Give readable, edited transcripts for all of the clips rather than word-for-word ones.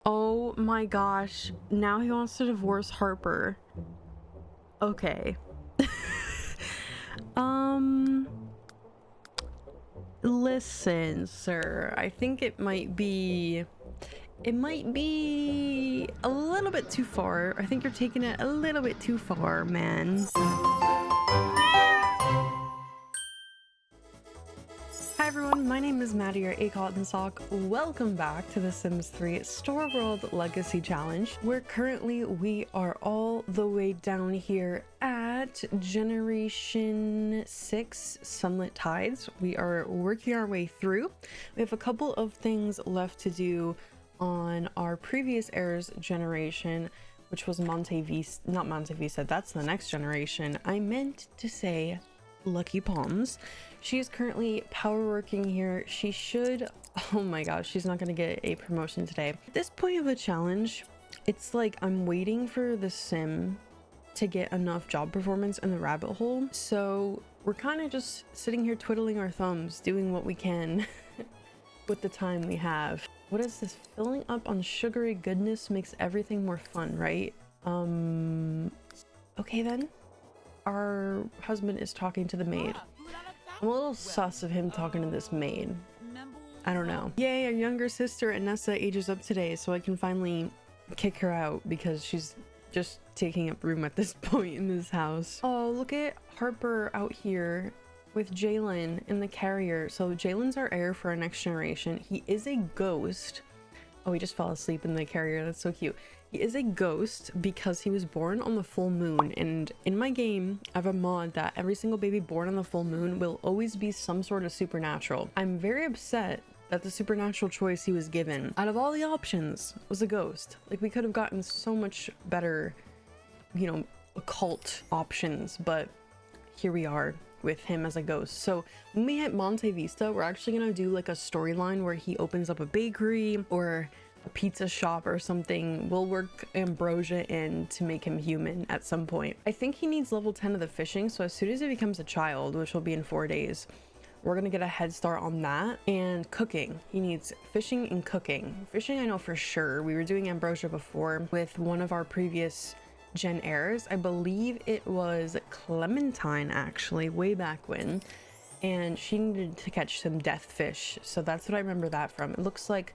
Oh my gosh, now he wants to divorce Harper. Okay. um Listen, sir, I think it might be a little bit too far. I think you're taking it a little bit too far, man. Hi everyone, my name is Maddie, or A Cotton Sock. Welcome back to the Sims 3 Store World Legacy Challenge, where currently we are all the way down here at Generation 6 Sunlit Tides. We are working our way through. We have a couple of things left to do on our previous heirs generation, which was Monte Vista, not Monte Vista, that's the next generation. I meant to say Lucky Palms. She is currently power working here. She should, oh my gosh, she's not gonna get a promotion today. At this point of the challenge, it's like I'm waiting for the sim to get enough job performance in the rabbit hole. So we're kind of just sitting here twiddling our thumbs, doing what we can with the time we have. What is this? Filling up on sugary goodness makes everything more fun, right? Okay then. Our husband is talking to the maid. I'm a little sus of him talking to this maid. I don't know. Yay, our younger sister Anessa ages up today, so I can finally kick her out because she's just taking up room at this point in this house. Oh, look at Harper out here with Jalen in the carrier. So Jalen's our heir for our next generation. He is a ghost. Oh, he just fell asleep in the carrier. That's so cute. He is a ghost because he was born on the full moon, and in my game I have a mod that every single baby born on the full moon will always be some sort of supernatural. I'm very upset that the supernatural choice he was given out of all the options was a ghost. Like, we could have gotten so much better, you know, occult options, but here we are with him as a ghost. So when we hit Monte Vista, we're actually gonna do like a storyline where he opens up a bakery or a pizza shop or something. We'll work Ambrosia in to make him human at some point. I think he needs level 10 of the fishing, so as soon as he becomes a child, which will be in 4 days, we're gonna get a head start on that. And cooking, he needs fishing and cooking. Fishing I know for sure. We were doing Ambrosia before with one of our previous gen heirs. I believe it was Clementine, actually, way back when, and she needed to catch some death fish, so that's what I remember that from. It looks like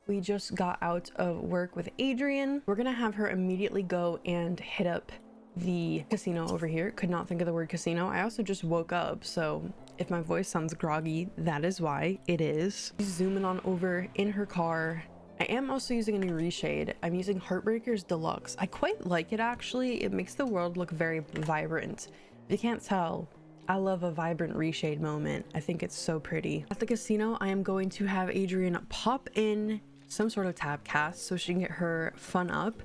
we just got out of work with Adrian. We're gonna have her immediately go and hit up the casino over here. Could not think of the word casino. I also just woke up, so if my voice sounds groggy, that is why it is. She's zooming on over in her car. I am also using a new reshade. I'm using Heartbreakers Deluxe. I quite like it, actually. It makes the world look very vibrant. If you can't tell, I love a vibrant reshade moment. I think it's so pretty. At the casino, I am going to have Adrian pop in some sort of tab cast so she can get her fun up,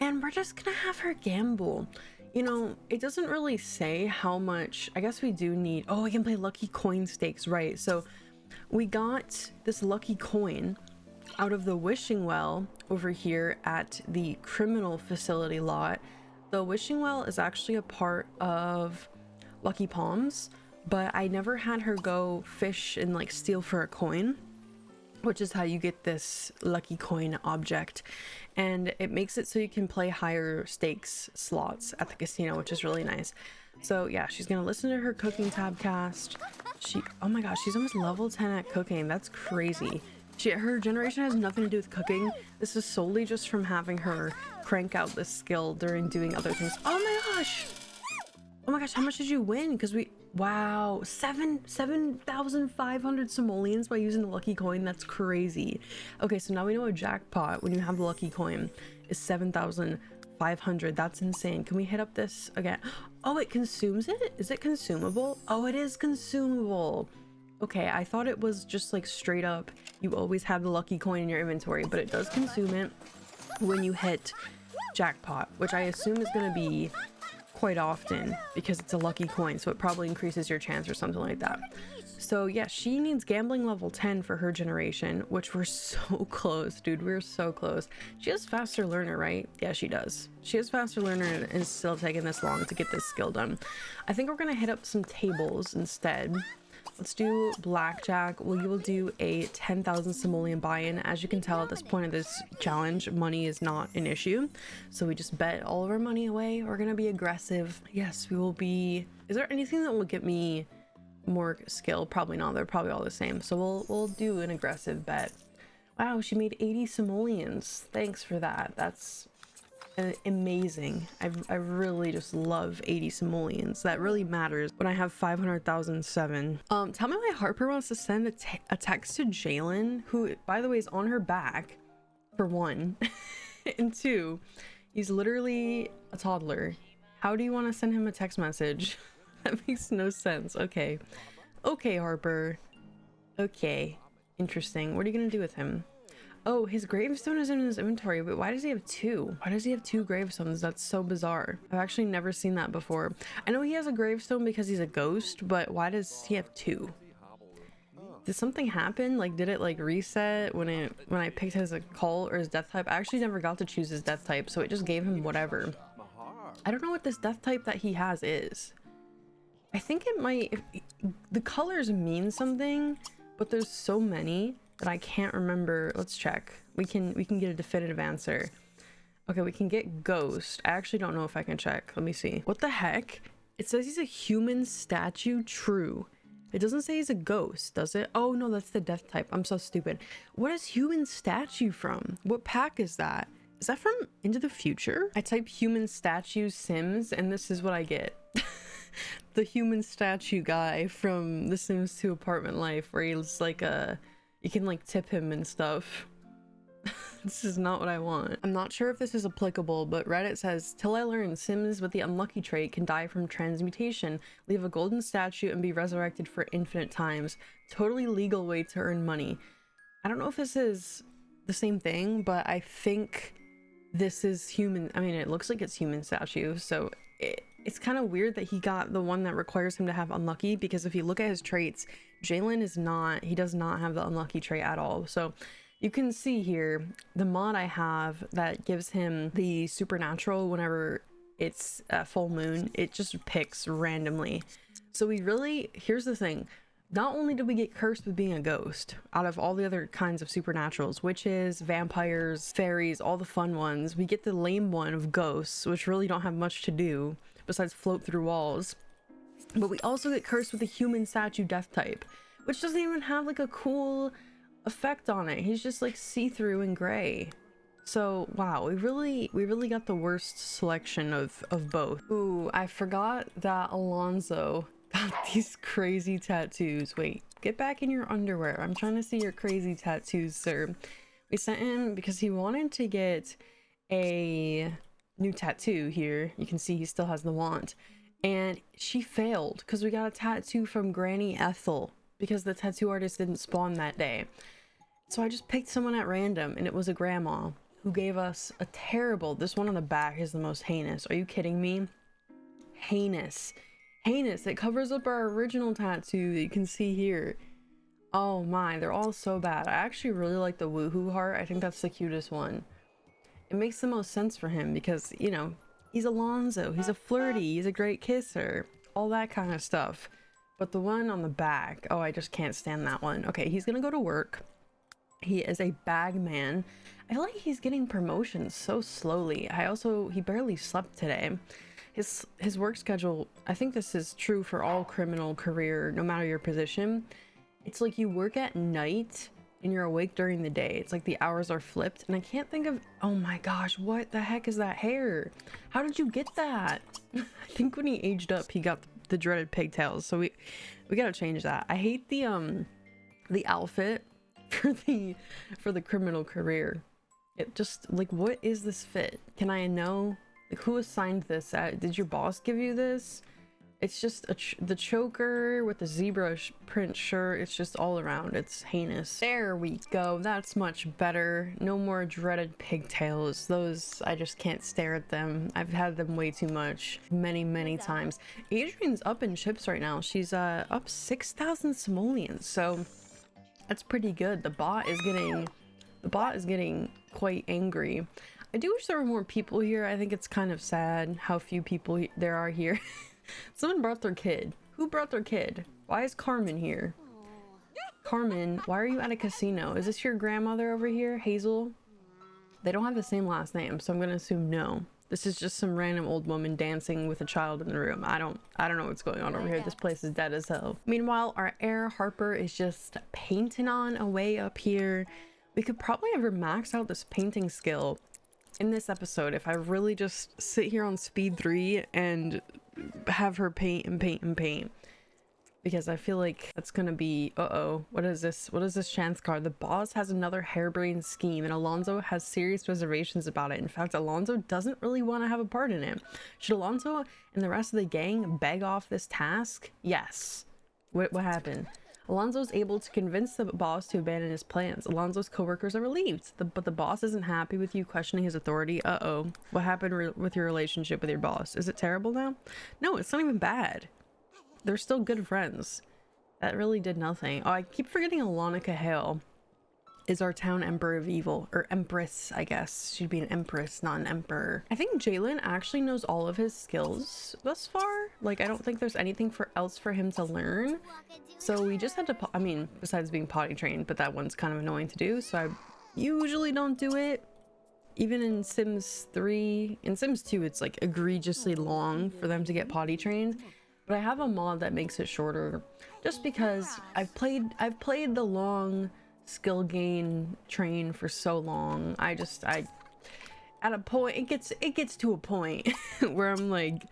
and we're just gonna have her gamble. You know, it doesn't really say how much. I guess we do need, oh, we can play lucky coin stakes, right? So we got this lucky coin out of the wishing well over here at the criminal facility lot. The wishing well is actually a part of Lucky Palms, but I never had her go fish and like steal for a coin, which is how you get this lucky coin object. And it makes it so you can play higher stakes slots at the casino, which is really nice. So yeah, she's gonna listen to her cooking tab cast. Oh my gosh, she's almost level 10 at cooking. That's crazy. Her generation has nothing to do with cooking. This is solely just from having her crank out this skill during doing other things. Oh my gosh! Oh my gosh, how much did you win? Because wow, 7,500 simoleons by using the lucky coin. That's crazy. Okay, so now we know a jackpot when you have the lucky coin is 7,500. That's insane. Can we hit up this again? Oh, it consumes it? Is it consumable? Oh, it is consumable. Okay, I thought it was just like straight up you always have the lucky coin in your inventory, but it does consume it when you hit jackpot, which I assume is going to be quite often because it's a lucky coin, so it probably increases your chance or something like that. So yeah, she needs gambling level 10 for her generation, which we're so close, dude. We're so close. She has faster learner, right? Yeah, she does. She has faster learner and is still taking this long to get this skill done. I think we're gonna hit up some tables instead. Let's do blackjack. We will do a 10,000 simoleon buy-in. As you can tell at this point of this challenge, money is not an issue. So we just bet all of our money away. We're gonna be aggressive. Yes, we will be... Is there anything that will get me more skill? Probably not. They're probably all the same. So we'll do an aggressive bet. Wow, she made 80 simoleons. Thanks for that. That's amazing. I really just love 80 simoleons. That really matters when I have 500,007. Tell me why Harper wants to send a text to Jalen, who by the way is on her back, for one. And two, he's literally a toddler. How do you want to send him a text message? That makes no sense. Okay Harper. Okay, interesting. What are you gonna do with him? Oh, his gravestone is in his inventory, but why does he have two? Why does he have two gravestones? That's so bizarre. I've actually never seen that before. I know he has a gravestone because he's a ghost, but why does he have two? Did something happen? Like, did it like reset when I picked his occult or his death type? I actually never got to choose his death type, so it just gave him whatever. I don't know what this death type that he has is. I think it might... the colors mean something, but there's so many that I can't remember. Let's check. We can get a definitive answer. Okay, we can get ghost. I actually don't know if I can check. Let me see. What the heck? It says he's a human statue. True. It doesn't say he's a ghost, does it? Oh no, that's the death type. I'm so stupid. What is human statue from? What pack is that? Is that from Into the Future? I type human statue Sims and this is what I get. The human statue guy from The Sims 2 Apartment Life, where he's like you can like tip him and stuff. This is not what I want. I'm not sure if this is applicable, but Reddit says, till I learned Sims with the unlucky trait can die from transmutation, leave a golden statue and be resurrected for infinite times. Totally legal way to earn money. I don't know if this is the same thing, but I think this is human. I mean, it looks like it's human statue, so it's kind of weird that he got the one that requires him to have unlucky, because if you look at his traits, Jalen is not, he does not have the unlucky trait at all. So you can see here the mod I have that gives him the supernatural whenever it's a full moon, it just picks randomly. So we really, here's the thing, not only do we get cursed with being a ghost out of all the other kinds of supernaturals, witches, vampires, fairies, all the fun ones, we get the lame one of ghosts, which really don't have much to do besides float through walls. But we also get cursed with a human statue death type, which doesn't even have like a cool effect on it. He's just like see-through and gray. So wow, we really got the worst selection of both. Ooh, I forgot that Alonzo got these crazy tattoos. Wait, get back in your underwear. I'm trying to see your crazy tattoos, sir. We sent him because he wanted to get a new tattoo here. You can see he still has the wand. And she failed because we got a tattoo from Granny Ethel because the tattoo artist didn't spawn that day. So I just picked someone at random, and it was a grandma who gave us a terrible, this one on the back is the most heinous. Are you kidding me? Heinous. Heinous. It covers up our original tattoo that you can see here. Oh my, they're all so bad. I actually really like the woohoo heart. I think that's the cutest one. It makes the most sense for him because, you know, he's Alonzo, he's a flirty, he's a great kisser, all that kind of stuff. But the one on the back, oh, I just can't stand that one. Okay, he's gonna go to work. He is a bag man. I feel like he's getting promotions so slowly. He barely slept today. His work schedule, I think this is true for all criminal career, no matter your position. It's like you work at night and you're awake during the day. It's like the hours are flipped, and I can't think of, oh my gosh, what the heck is that hair? How did you get that? I think when he aged up, he got the dreaded pigtails, so we gotta change that. I hate the outfit for the criminal career. It just, like, what is this fit? Can I know? Like, who assigned this? Did your boss give you this? It's just the choker with the zebra print shirt. It's just all around. It's heinous. There we go. That's much better. No more dreaded pigtails. Those, I just can't stare at them. I've had them way too much. Many times. Adrian's up in chips right now. She's up 6,000 simoleons. So that's pretty good. The bot is getting quite angry. I do wish there were more people here. I think it's kind of sad how few people there are here. Someone brought their kid. Who brought their kid? Why is Carmen here? Carmen, why are you at a casino? Is this your grandmother over here, Hazel? They don't have the same last name, so I'm gonna assume no. This is just some random old woman dancing with a child in the room. I don't know what's going on over here. This place is dead as hell. Meanwhile, our heir Harper is just painting on away up here. We could probably ever max out this painting skill in this episode if I really just sit here on speed 3 and have her paint and paint and paint. Because I feel like that's gonna be, what is this? What is this chance card? The boss has another harebrained scheme and Alonso has serious reservations about it. In fact, Alonso doesn't really want to have a part in it. Should Alonso and the rest of the gang beg off this task? Yes. What happened? Alonso's able to convince the boss to abandon his plans. Alonso's co-workers are relieved, but the boss isn't happy with you questioning his authority. What happened with your relationship with your boss? Is it terrible now? No, it's not even bad. They're still good friends. That really did nothing. Oh, I keep forgetting Alonica Hale is our town emperor of evil, or empress, I guess. She'd be an empress, not an emperor. I think Jalen actually knows all of his skills thus far. Like, I don't think there's anything else for him to learn. So we just had to, I mean, besides being potty trained, but that one's kind of annoying to do. So I usually don't do it. Even in Sims 3, in Sims 2, it's like egregiously long for them to get potty trained. But I have a mod that makes it shorter, just because I've played the long skill gain train for so long. At a point it gets to a point where I'm like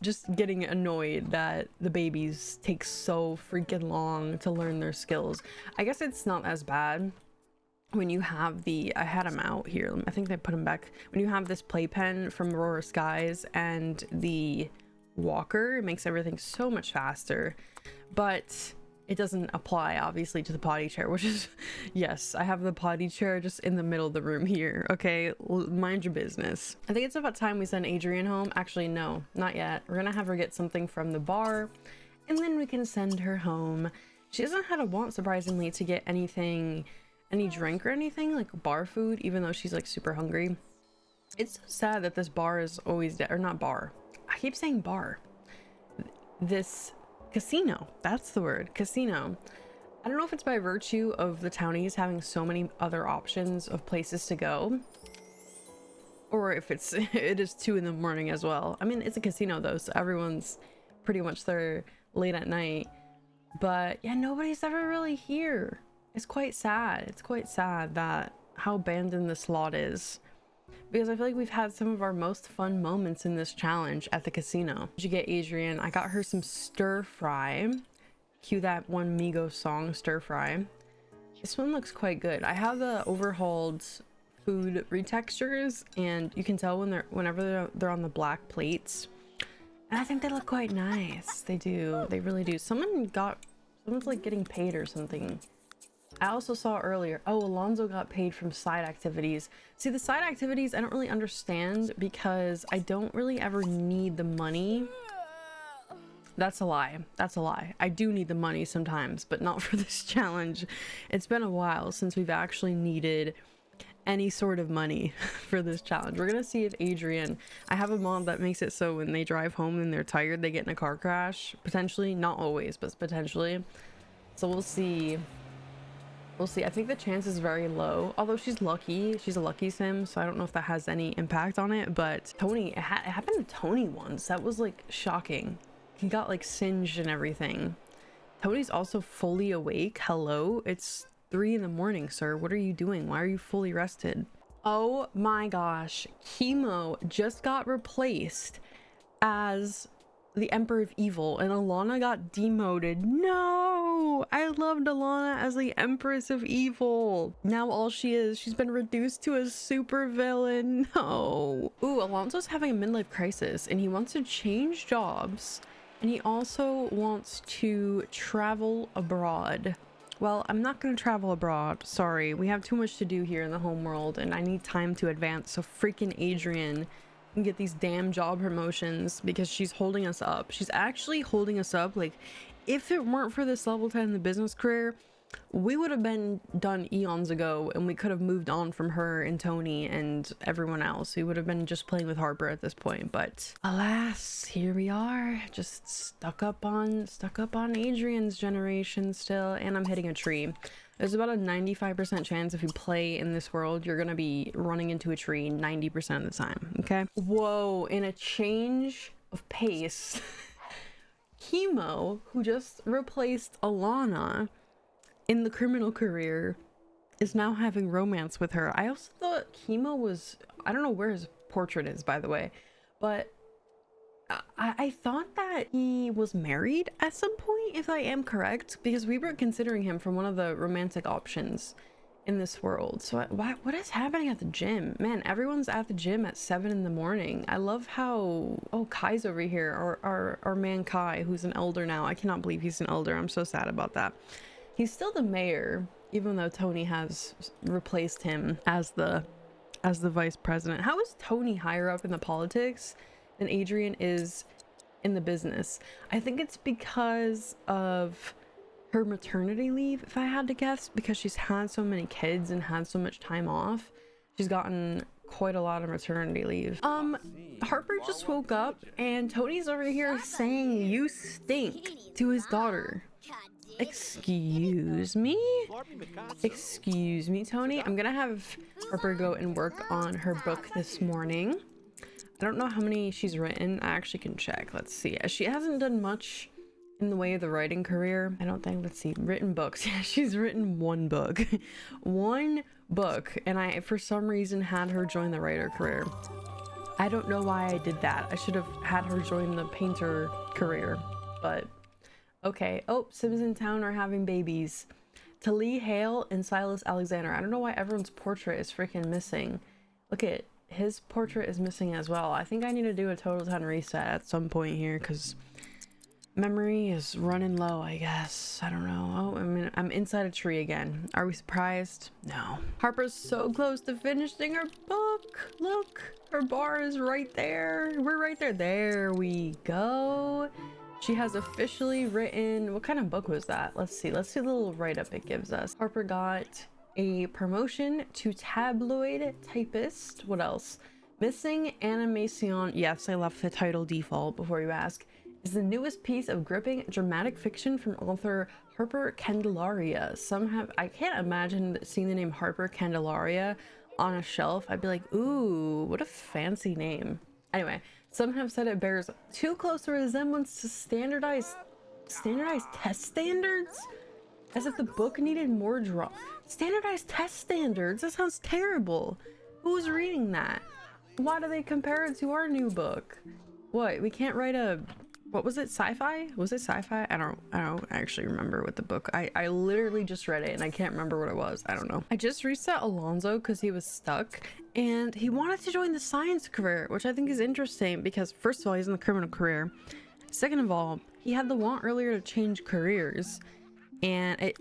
just getting annoyed that the babies take so freaking long to learn their skills. I guess it's not as bad when you have I had him out here. I think they put him back. When you have this playpen from Aurora Skies and the walker, it makes everything so much faster, but it doesn't apply obviously to the potty chair, which is, yes, I have the potty chair just in the middle of the room here. Okay, mind your business. I think it's about time we send Adrian home. Actually, no, not yet. We're gonna have her get something from the bar and then we can send her home. She hasn't had a want, surprisingly, to get anything, any drink or anything, like bar food, even though she's like super hungry. It's so sad that this bar is always dead, or not bar. I keep saying bar. This casino, that's the word, casino. I don't know if it's by virtue of the townies having so many other options of places to go, or if it is 2 in the morning as well. I mean, it's a casino though, so everyone's pretty much there late at night. But yeah, nobody's ever really here. It's quite sad. It's quite sad that how abandoned this lot is. Because I feel like we've had some of our most fun moments in this challenge at the casino. Did you get Adrian? I got her some stir fry. Cue that one Migos song, stir fry. This one looks quite good. I have the overhauled food retextures, and you can tell whenever they're on the black plates. And I think they look quite nice. They do. They really do. Someone's like getting paid or something. I also saw earlier, Alonso got paid from side activities. See, the side activities I don't really understand because I don't really ever need the money. That's a lie. That's a lie. I do need the money sometimes, but not for this challenge. It's been a while since we've actually needed any sort of money for this challenge. We're gonna see if Adrian, I have a mod that makes it so when they drive home and they're tired, they get in a car crash. Potentially, not always, but potentially. So we'll see. We'll see. I think the chance is very low, although she's lucky. She's a lucky sim, so I don't know if that has any impact on it. But Tony, it happened to Tony once. That was like shocking. He got like singed and everything. Tony's also fully awake. Hello, it's 3 in the morning, sir. What are you doing? Why are you fully rested? Oh my gosh, Chemo just got replaced as the Emperor of Evil, and Alana got demoted. No, I loved Alana as the Empress of Evil. Now all she is, she's been reduced to a super villain. No. Ooh, Alonso's having a midlife crisis and he wants to change jobs, and he also wants to travel abroad. Well, I'm not gonna travel abroad, sorry. We have too much to do here in the home world and I need time to advance, so freaking Adrian and get these damn job promotions because she's holding us up. She's actually holding us up. Like, if it weren't for this level 10 in the business career, we would have been done eons ago, and we could have moved on from her and Tony and everyone else. We would have been just playing with Harper at this point, but alas, here we are, just stuck up on Adrian's generation still. And I'm hitting a tree. There's about a 95% chance if you play in this world, you're gonna be running into a tree 90% of the time, okay? Whoa, in a change of pace, Chemo, who just replaced Alana in the criminal career, is now having romance with her. I also thought Chemo was, I don't know where his portrait is, by the way, but I thought that he was married at some point, if I am correct, because we were considering him for one of the romantic options in this world. So what is happening at the gym? Man, everyone's at the gym at 7 in the morning. I love how, oh, Kai's over here, our man Kai, who's an elder now. I cannot believe he's an elder. I'm so sad about that. He's still the mayor, even though Tony has replaced him as the vice president. How is Tony higher up in the politics than Adrian is in the business? I think it's because of her maternity leave, if I had to guess, because she's had so many kids and had so much time off. She's gotten quite a lot of maternity leave. Harper just woke up and Tony's over here saying "you stink" to his daughter. Excuse me? Excuse me, Tony? I'm gonna have Harper go and work on her book this morning. I don't know how many she's written. I actually can check. Let's see. She hasn't done much in the way of the writing career, I don't think. Let's see. Written books. Yeah, she's written one book. One book. And I, for some reason, had her join the writer career. I don't know why I did that. I should have had her join the painter career, but okay. Oh, Sims in town are having babies. Talee Hale and Silas Alexander. I don't know why everyone's portrait is freaking missing. Look at his portrait is missing as well. I think I need to do a total 10 reset at some point here because memory is running low, I guess. I don't know. Oh, I'm inside a tree again. Are we surprised? No. Harper's so close to finishing her book. Look, her bar is right there. We're right there. There we go. She has officially written, what kind of book was that? Let's see the little write-up it gives us. Harper got a promotion to tabloid typist. What else? Missing Animation. Yes, I left the title default before you ask. Is the newest piece of gripping dramatic fiction from author Harper Candelaria. I can't imagine seeing the name Harper Candelaria on a shelf. I'd be like, ooh, what a fancy name. Anyway, some have said it bears too close a resemblance to standardized test standards, as if the book needed more standardized test standards. That sounds terrible. Who's reading that? Why do they compare it to our new book? What, we can't write a, what was it, sci-fi? Was it sci-fi? I don't actually remember what the book, I literally just read it and I can't remember what it was. I don't know. I just reset Alonzo because he was stuck and he wanted to join the science career, which I think is interesting because first of all, he's in the criminal career. Second of all, he had the want earlier to change careers and it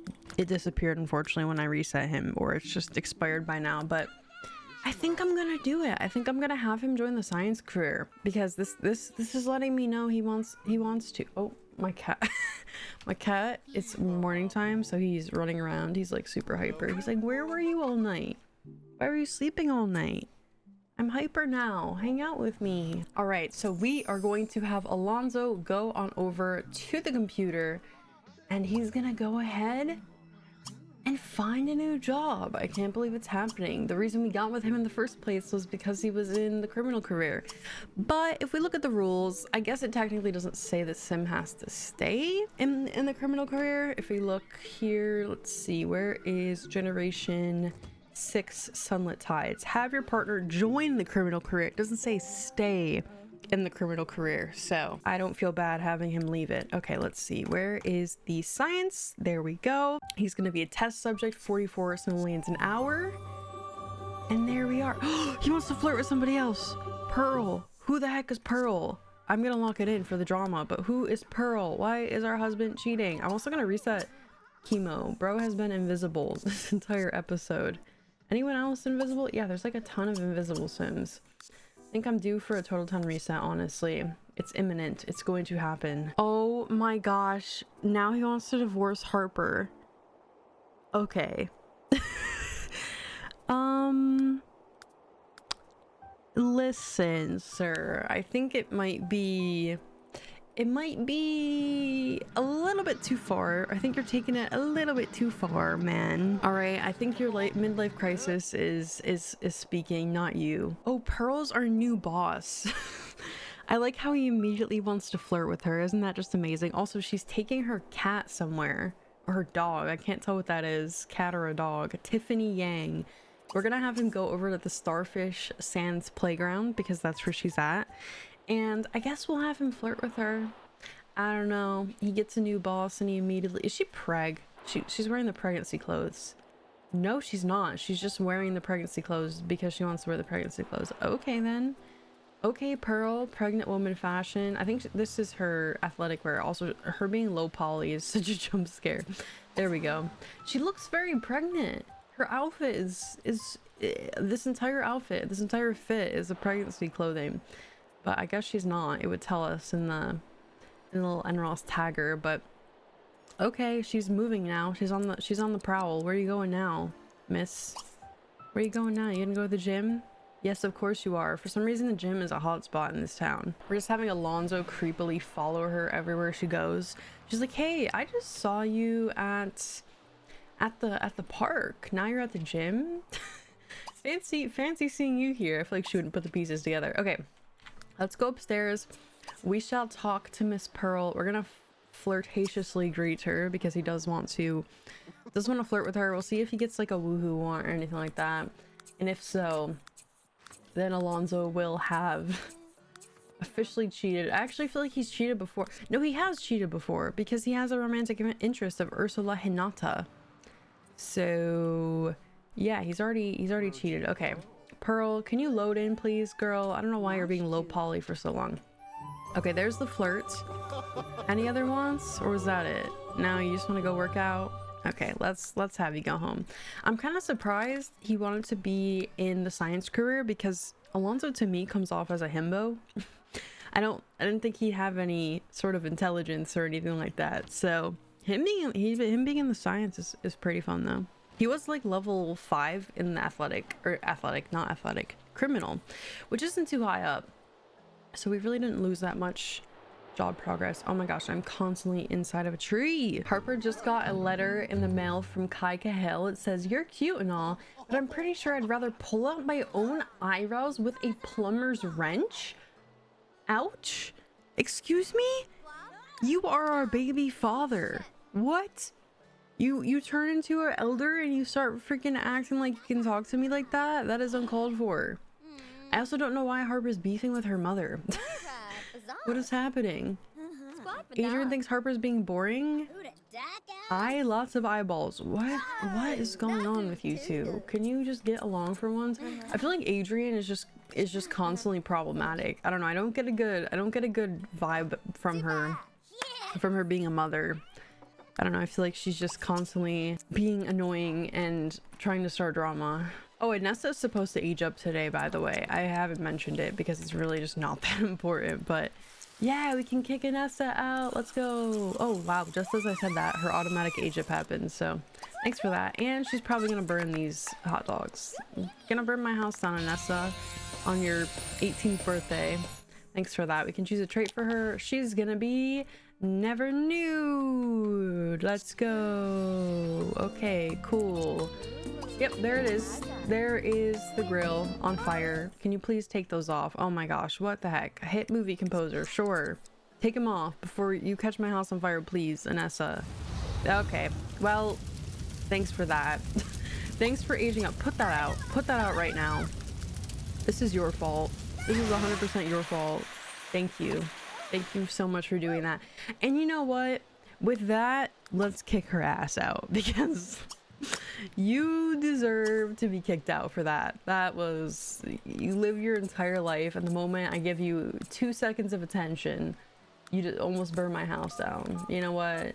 disappeared unfortunately when I reset him, or it's just expired by now. But I think I'm gonna do it. I think I'm gonna have him join the science career because this is letting me know he wants to. Oh, my cat. My cat, it's morning time, so he's running around. He's like super hyper. He's like, where were you all night? Why were you sleeping all night? I'm hyper now. Hang out with me. All right, so we are going to have Alonzo go on over to the computer and he's gonna go ahead and find a new job. I can't believe it's happening. The reason we got with him in the first place was because he was in the criminal career. But if we look at the rules, I guess it technically doesn't say that Sim has to stay in the criminal career. If we look here, let's see, where is Generation 6 Sunlit Tides? Have your partner join the criminal career. It doesn't say stay in the criminal career, so I don't feel bad having him leave it. Okay, let's see, where is the science? There we go. He's gonna be a test subject, 44 simoleons an hour, and there we are. He wants to flirt with somebody else. Pearl. Who the heck is Pearl? I'm gonna lock it in for the drama, but who is Pearl? Why is our husband cheating? I'm also gonna reset Chemo. Bro has been invisible this entire episode. Anyone else invisible? Yeah, there's like a ton of invisible Sims. I think I'm due for a total 10 reset, honestly. It's imminent. It's going to happen. Oh my gosh. Now he wants to divorce Harper. Okay. Listen, sir, I think it might be a little bit too far. I think you're taking it a little bit too far, man. All right, I think your midlife crisis is speaking, not you. Oh, Pearl's our new boss. I like how he immediately wants to flirt with her. Isn't that just amazing? Also, she's taking her cat somewhere, or her dog. I can't tell what that is, cat or a dog. Tiffany Yang. We're gonna have him go over to the Starfish Sands playground because that's where she's at. And I guess we'll have him flirt with her. I don't know. He gets a new boss and he immediately... Is she preg? She's wearing the pregnancy clothes. No, she's not. She's just wearing the pregnancy clothes because she wants to wear the pregnancy clothes. Okay, then. Okay, Pearl, pregnant woman fashion. I think this is her athletic wear. Also, her being low poly is such a jump scare. There we go. She looks very pregnant. Her outfit is this entire outfit, this entire fit is a pregnancy clothing. But I guess she's not. It would tell us in the little NROS tagger. But okay, she's moving now. She's on the prowl. Where are you going now, miss? Where are you going now? You gonna go to the gym? Yes, of course you are. For some reason, the gym is a hot spot in this town. We're just having Alonzo creepily follow her everywhere she goes. She's like, hey, I just saw you at the park. Now you're at the gym. fancy seeing you here. I feel like she wouldn't put the pieces together. Okay, let's go upstairs. We shall talk to Miss Pearl. We're gonna flirtatiously greet her because he does want to flirt with her. We'll see if he gets like a woohoo want or anything like that, and if so, then Alonzo will have officially cheated. I actually feel like he's cheated before. No, he has cheated before because he has a romantic interest of Ursula Hinata. So yeah, he's already cheated. Okay, Pearl, can you load in please, girl? I don't know why you're being low poly for so long. Okay, there's the flirt. Any other wants, or was that it? Now you just want to go work out? Okay, let's have you go home. I'm kind of surprised he wanted to be in the science career because Alonzo to me comes off as a himbo. I didn't think he'd have any sort of intelligence or anything like that. So him being in the science is pretty fun though. He was like level 5 in the criminal, which isn't too high up. So we really didn't lose that much job progress. Oh my gosh, I'm constantly inside of a tree. Harper just got a letter in the mail from Kai Cahill. It says, you're cute and all, but I'm pretty sure I'd rather pull out my own eyebrows with a plumber's wrench. Ouch. Excuse me? You are our baby father. What? You turn into an elder and you start freaking acting like you can talk to me like that? That is uncalled for. I also don't know why Harper's beefing with her mother. What is happening? Adrian thinks Harper's being boring. Lots of eyeballs. What is going on with you two? Can you just get along for once? I feel like Adrian is just constantly problematic. I don't know. I don't get a good vibe from her being a mother. I don't know. I feel like she's just constantly being annoying and trying to start drama. Oh, and Nessa's supposed to age up today, by the way. I haven't mentioned it because it's really just not that important, but yeah, we can kick Nessa out. Let's go. Oh, wow. Just as I said that, her automatic age up happened. So thanks for that. And she's probably going to burn these hot dogs. Gonna burn my house down, Nessa, on your 18th birthday. Thanks for that. We can choose a trait for her. She's gonna be never nude. Let's go. Okay, cool. Yep, there it is. There is the grill on fire. Can you please take those off? Oh my gosh, what the heck? A hit movie composer, sure. Take them off before you catch my house on fire, please, Anessa. Okay, well, thanks for that. Thanks for aging up. Put that out. Put that out right now. This is your fault. This is 100% your fault. Thank you. Thank you so much for doing that. And you know what? With that, let's kick her ass out because you deserve to be kicked out for that. That was... You live your entire life, and the moment I give you 2 seconds of attention, you just almost burn my house down. You know what?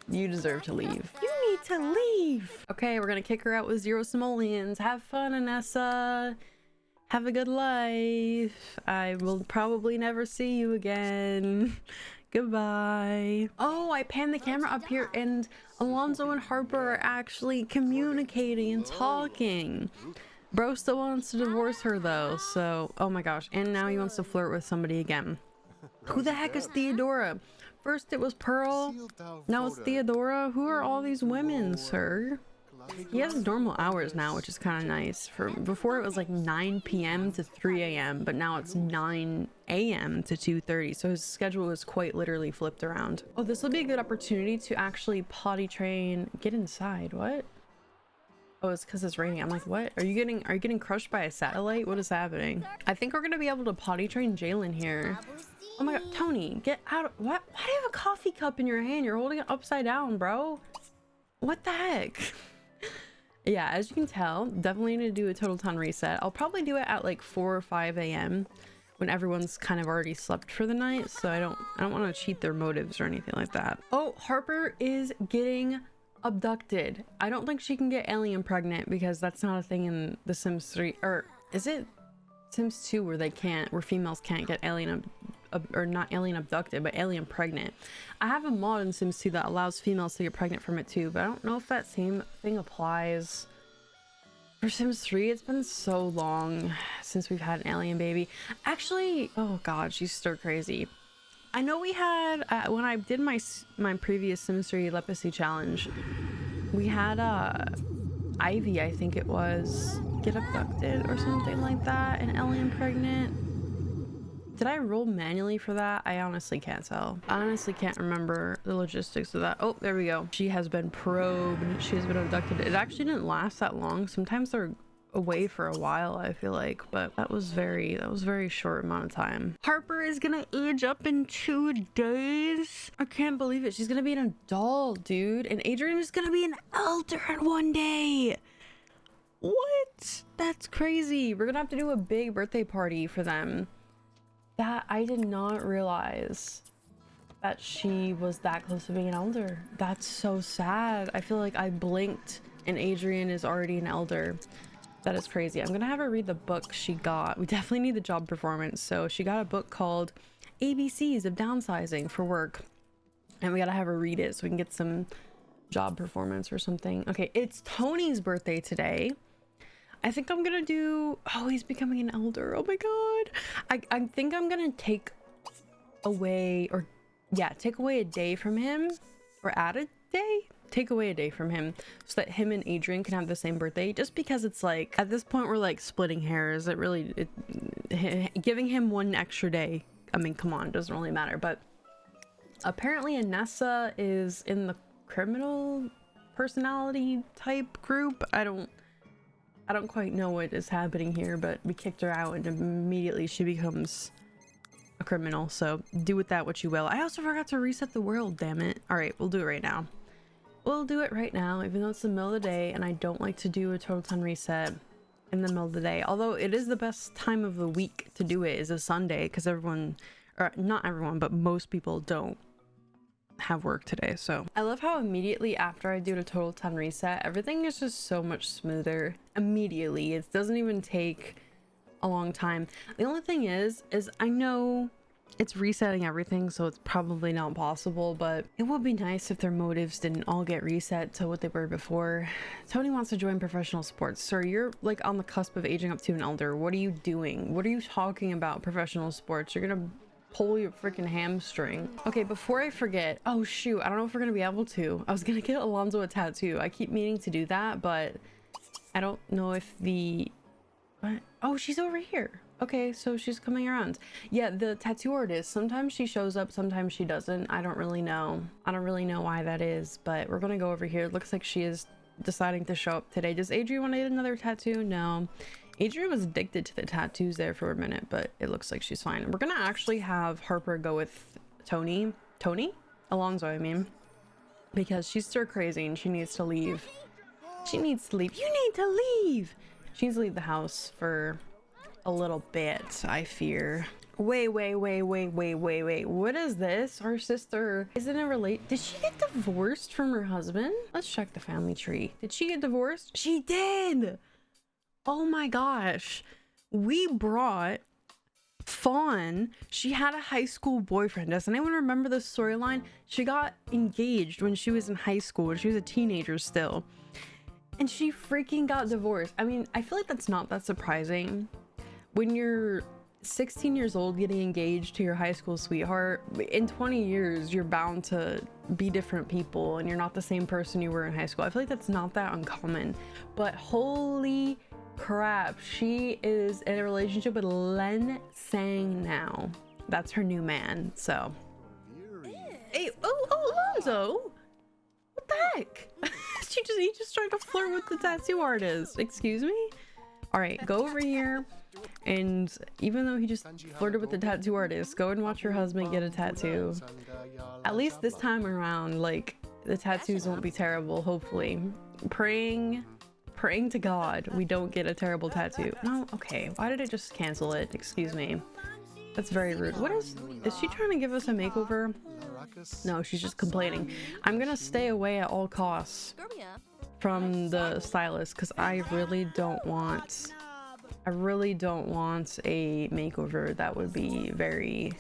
You deserve to leave. You need to leave! Okay, we're gonna kick her out with 0 simoleons. Have fun, Anessa. Have a good life. I will probably never see you again. Goodbye. Oh, I panned the camera up here and Alonzo and Harper are actually communicating and talking. Bro still wants to divorce her though, so oh my gosh. And now he wants to flirt with somebody again. Who the heck is Theodora? First it was Pearl, now it's Theodora. Who are all these women, sir? He has normal hours now, which is kind of nice. For before it was like 9 p.m. to 3 a.m, but now it's 9 a.m. to 2:30, so his schedule is quite literally flipped around. Oh, this will be a good opportunity to actually potty train. Get inside. What? Oh, it's because it's raining. I'm like, what? Are you getting crushed by a satellite? What is happening? I think we're gonna be able to potty train Jalen here. Oh my god, Tony, get out of what? Why do you have a coffee cup in your hand? You're holding it upside down, bro. What the heck? Yeah, as you can tell, definitely need to do a total ton reset. I'll probably do it at like 4 or 5 a.m. when everyone's kind of already slept for the night, so I don't want to cheat their motives or anything like that. Oh, Harper is getting abducted. I don't think she can get alien pregnant because that's not a thing in The Sims 3, or is it Sims 2 where females can't get alien or not alien abducted, but alien pregnant. I have a mod in Sims 2 that allows females to get pregnant from it too, but I don't know if that same thing applies for Sims 3. It's been so long since we've had an alien baby. Actually, oh god, she's stir crazy. I know we had when I did my previous Sims 3 leprosy challenge, we had Ivy, I think it was, get abducted or something like that, and alien pregnant. Did I roll manually for that? I honestly can't tell. I honestly can't remember the logistics of that. Oh, there we go. She has been probed. She has been abducted. It actually didn't last that long. Sometimes they're away for a while, I feel like, but that was very short amount of time. Harper is gonna age up in 2 days. I can't believe it. She's gonna be an adult, dude. And Adrian is gonna be an elder in 1 day. What? That's crazy. We're gonna have to do a big birthday party for them. That I did not realize that she was that close to being an elder. That's so sad. I feel like I blinked and Adrian is already an elder. That is crazy. I'm gonna have her read the book she got. We definitely need the job performance. So she got a book called ABCs of Downsizing for work, and we gotta have her read it so we can get some job performance or something. Okay, it's Tony's birthday today. I think I'm gonna do, oh, he's becoming an elder. Oh my god. I think I'm gonna take away, or yeah, take away a day from him, or add a day, take away a day from him, so that him and Adrian can have the same birthday, just because it's like, at this point we're like splitting hairs. Giving him 1 extra day, I mean, come on, it doesn't really matter. But apparently Anessa is in the criminal personality type group. I don't quite know what is happening here, but we kicked her out and immediately she becomes a criminal. So do with that what you will. I also forgot to reset the world, damn it. All right, we'll do it right now. We'll do it right now, even though it's the middle of the day and I don't like to do a total ton reset in the middle of the day. Although it is the best time of the week to do it, is a Sunday, because everyone, or not everyone, but most people don't have work today. So I love how immediately after I do a total ton reset, everything is just so much smoother immediately. It doesn't even take a long time. The only thing is I know it's resetting everything, so it's probably not possible, but it would be nice if their motives didn't all get reset to what they were before. Tony wants to join professional sports. Sir, you're like on the cusp of aging up to an elder. What are you doing? What are you talking about? Professional sports? You're gonna pull your freaking hamstring. Okay, before I forget, oh shoot, I don't know if we're gonna be able to. I was gonna get Alonzo a tattoo. I keep meaning to do that, but I don't know if what? Oh, she's over here. Okay, so she's coming around. Yeah, the tattoo artist, sometimes she shows up, sometimes she doesn't. I don't really know why that is, but we're gonna go over here. It looks like she is deciding to show up today. Does Adrian want to get another tattoo? No. Adrian was addicted to the tattoos there for a minute, but it looks like she's fine. We're gonna actually have Harper go with Alonzo, I mean, because she's stir crazy and she needs to leave. You need to leave. She needs to leave the house for a little bit, I fear. Wait. What is this? Our sister isn't it did she get divorced from her husband? Let's check the family tree. Did she get divorced? She did. Oh my gosh. We brought Fawn, she had a high school boyfriend. Does anyone remember the storyline? She got engaged when she was in high school, when she was a teenager still. And she freaking got divorced. I mean, I feel like that's not that surprising. When you're 16 years old getting engaged to your high school sweetheart, in 20 years, you're bound to be different people and you're not the same person you were in high school. I feel like that's not that uncommon. But holy crap, she is in a relationship with Len Sang now. That's her new man. So hey, Alonzo, what the heck? He just tried to flirt with the tattoo artist. Excuse me? All right, go over here, and even though he just flirted with the tattoo artist, go and watch your husband get a tattoo. At least this time around, like, the tattoos won't be terrible, hopefully. Praying to God we don't get a terrible tattoo. No, okay, why did it just cancel it? Excuse me. That's very rude. What is she trying to give us a makeover? No, she's just complaining. I'm gonna stay away at all costs from the stylist because I really don't want a makeover. That would be very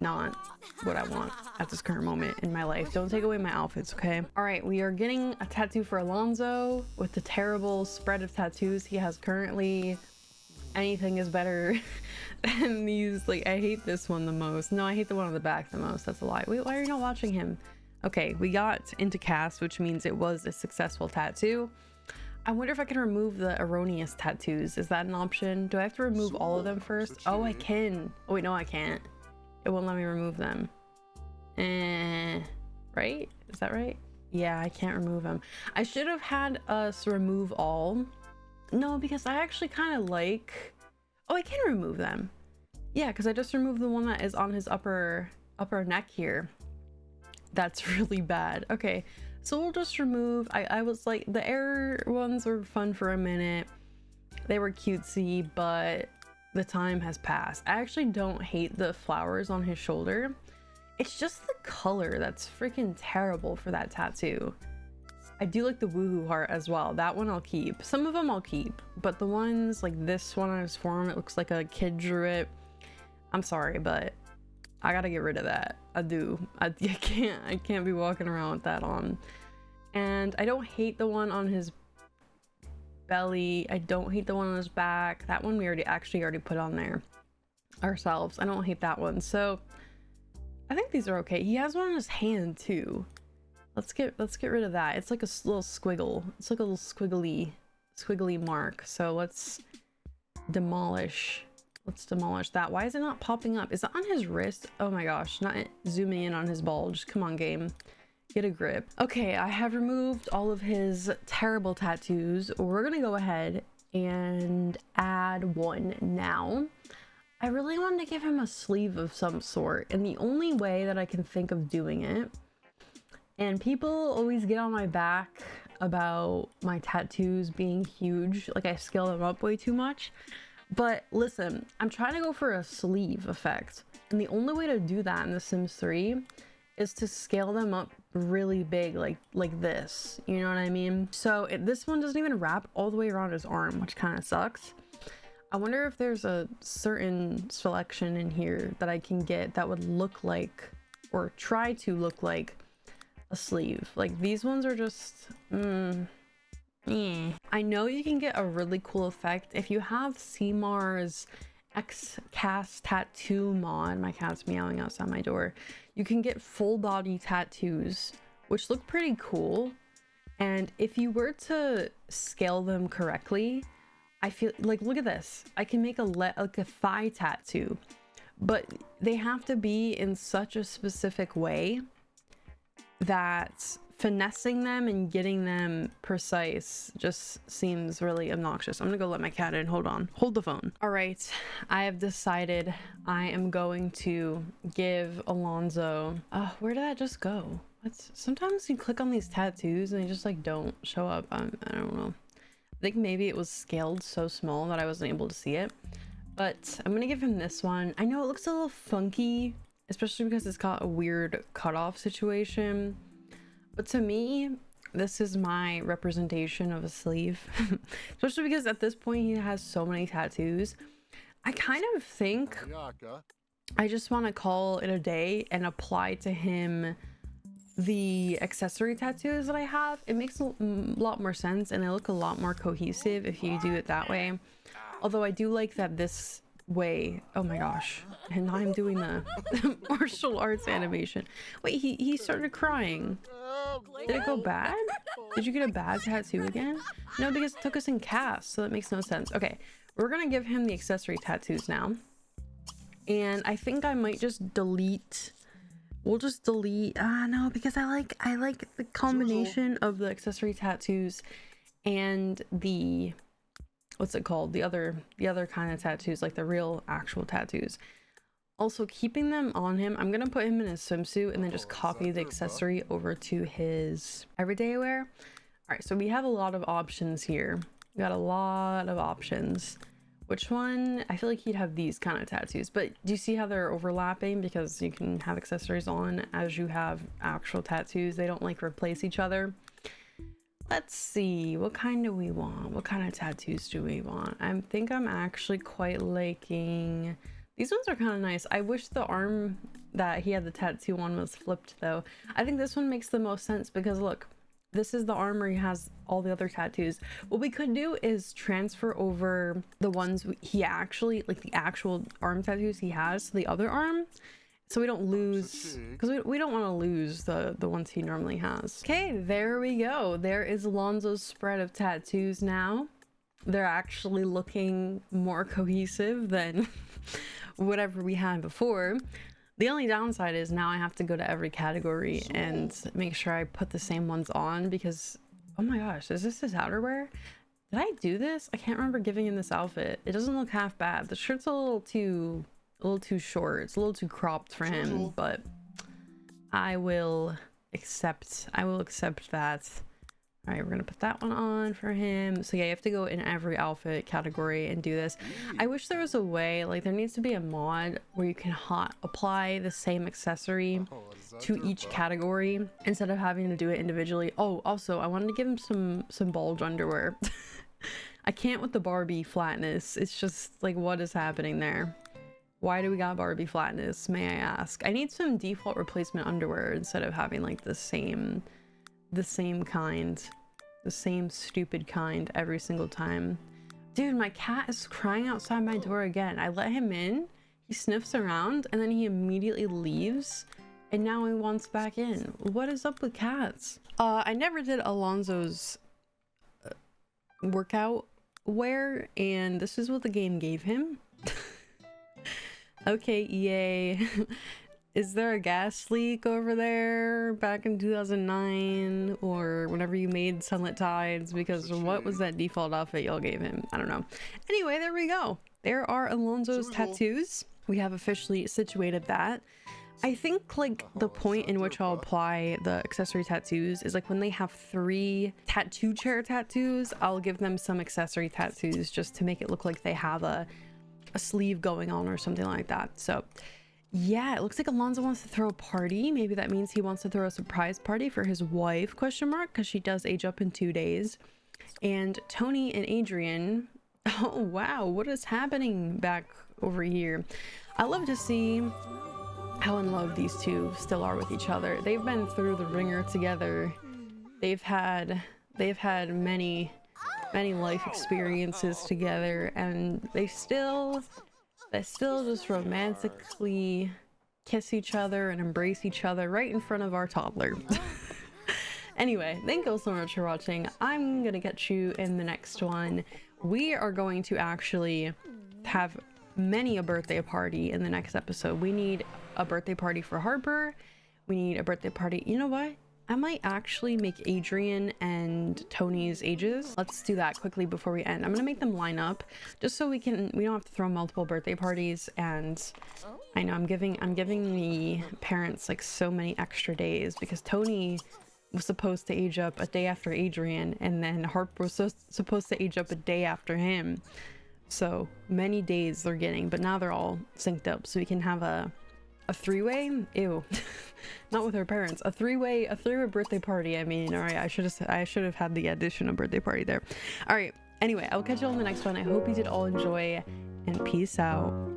not what I want at this current moment in my life. Don't take away my outfits, okay? All right, we are getting a tattoo for Alonzo with the terrible spread of tattoos he has currently. Anything is better than these. Like, I hate this one the most. No, I hate the one on the back the most. That's a lie. Wait, why are you not watching him? Okay, we got into cast, which means it was a successful tattoo. I wonder if I can remove the erroneous tattoos. Is that an option? Do I have to remove all of them first? Oh, I can. Oh wait, no, I can't. It won't let me remove them. Right? Is that right? Yeah, I can't remove them. I should have had us remove all. No, because I actually kind of like... Oh, I can remove them. Yeah, because I just removed the one that is on his upper neck here. That's really bad. Okay, so we'll just remove... I was like, the heir ones were fun for a minute. They were cutesy, but the time has passed. I actually don't hate the flowers on his shoulder. It's just the color that's freaking terrible for that tattoo. I do like the woohoo heart as well. That one I'll keep. Some of them I'll keep, but the ones like this one on his forearm, it looks like a kid drew it. I'm sorry, but I gotta get rid of that. I do. I can't be walking around with that on. And I don't hate the one on his belly. I don't hate the one on his back. That one we already put on there ourselves. I don't hate that one. So I think these are okay. He has one on his hand too. Let's get rid of that. It's like a little squiggle. It's like a little squiggly mark. So let's demolish that. Why is it not popping up? Is it on his wrist? Oh my gosh, not zooming in on his bulge. Come on, game. Get a grip. Okay, I have removed all of his terrible tattoos. We're gonna go ahead and add one now. I really wanted to give him a sleeve of some sort, and the only way that I can think of doing it, and people always get on my back about my tattoos being huge, like I scale them up way too much. But listen, I'm trying to go for a sleeve effect. And the only way to do that in The Sims 3 is to scale them up really big, like this. You know what I mean? So this one doesn't even wrap all the way around his arm, which kind of sucks. I wonder if there's a certain selection in here that I can get that would look like, or try to look like, a sleeve. Like these ones are just I know you can get a really cool effect if you have CMAR's X-Cast tattoo mod. My cat's meowing outside my door. You can get full body tattoos which look pretty cool, and if you were to scale them correctly, I feel like, look at this, I can make like a thigh tattoo, but they have to be in such a specific way that finessing them and getting them precise just seems really obnoxious. I'm gonna go let my cat in. Hold on, hold the phone. All right, I have decided I am going to give Alonzo, where did that just go? Sometimes you click on these tattoos and they just like don't show up. I don't know, I think maybe it was scaled so small that I wasn't able to see it, but I'm gonna give him this one. I know it looks a little funky, especially because it's got a weird cutoff situation, but to me this is my representation of a sleeve. Especially because at this point he has so many tattoos. I kind of think I just want to call it a day and apply to him the accessory tattoos that I have. It makes a lot more sense and they look a lot more cohesive if you do it that way. Although I do like that this way. Oh my gosh. And now I'm doing the martial arts animation. Wait, he started crying. Did it go bad? Did you get a bad tattoo again? No, because it took us in cast, so that makes no sense. Okay, we're gonna give him the accessory tattoos now. And I think I might just delete. We'll just delete. No, because I like the combination of the accessory tattoos and the, what's it called? The other kind of tattoos, like the real actual tattoos. Also, keeping them on him, I'm gonna put him in a swimsuit and then just copy the accessory over to his everyday wear. All right, so we have a lot of options here. We got a lot of options. Which one? I feel like he'd have these kind of tattoos, but do you see how they're overlapping? Because you can have accessories on as you have actual tattoos. They don't like replace each other. Let's see, what kind do we want? What kind of tattoos do we want? I think I'm actually quite liking, these ones are kind of nice. I wish the arm that he had the tattoo on was flipped though. I think this one makes the most sense because look, this is the arm where he has all the other tattoos. What we could do is transfer over the ones he actually, like the actual arm tattoos he has to the other arm, so we don't lose, because we don't want to lose the ones he normally has. Okay, there we go. There is Alonzo's spread of tattoos now. They're actually looking more cohesive than whatever we had before. The only downside is now I have to go to every category and make sure I put the same ones on because, oh my gosh, is this his outerwear? Did I do this? I can't remember giving him this outfit. It doesn't look half bad. The shirt's a little too short. It's a little too cropped for him, but I will accept that. All right, we're gonna put that one on for him. So yeah, you have to go in every outfit category and do this. I wish there was a way, like there needs to be a mod where you can hot apply the same accessory to each category instead of having to do it individually. Oh, also I wanted to give him some bulge underwear. I can't with the Barbie flatness. It's just like, what is happening there? Why do we got Barbie flatness, may I ask? I need some default replacement underwear instead of having like the same kind, the same stupid kind every single time. Dude, my cat is crying outside my door again. I let him in, he sniffs around, and then he immediately leaves, and now he wants back in. What is up with cats? I never did Alonzo's workout wear, and this is what the game gave him. Okay, EA. Is there a gas leak over there back in 2009 or whenever you made Sunlit Tides? Because what was that default outfit y'all gave him? I don't know. Anyway, there we go. There are Alonzo's tattoos. We have officially situated that. I think like the point in which I'll apply the accessory tattoos is like when they have 3 tattoo chair tattoos, I'll give them some accessory tattoos just to make it look like they have a sleeve going on or something like that. So yeah, it looks like Alonzo wants to throw a party. Maybe that means he wants to throw a surprise party for his wife, question mark, because she does age up in 2 days. And Tony and Adrian, oh wow, what is happening back over here? I love to see how in love these two still are with each other. They've been through the ringer together. They've had many life experiences together, and they still just romantically kiss each other and embrace each other right in front of our toddler. Anyway, thank you so much for watching. I'm gonna catch you in the next one. We are going to actually have many a birthday party in the next episode. We need a birthday party for Harper. We need a birthday party. You know what? I might actually make Adrian and Tony's ages. Let's do that quickly before we end. I'm gonna make them line up just so we don't have to throw multiple birthday parties. And I know I'm giving the parents like so many extra days because Tony was supposed to age up a day after Adrian, and then Harper was supposed to age up a day after him. So many days they're getting, but now they're all synced up, so we can have a 3-way. Ew. Not with her parents. A three-way birthday party. I mean, all right, I should have had the addition of birthday party there. All right, anyway, I'll catch you all in the next one. I hope you did all enjoy, and peace out.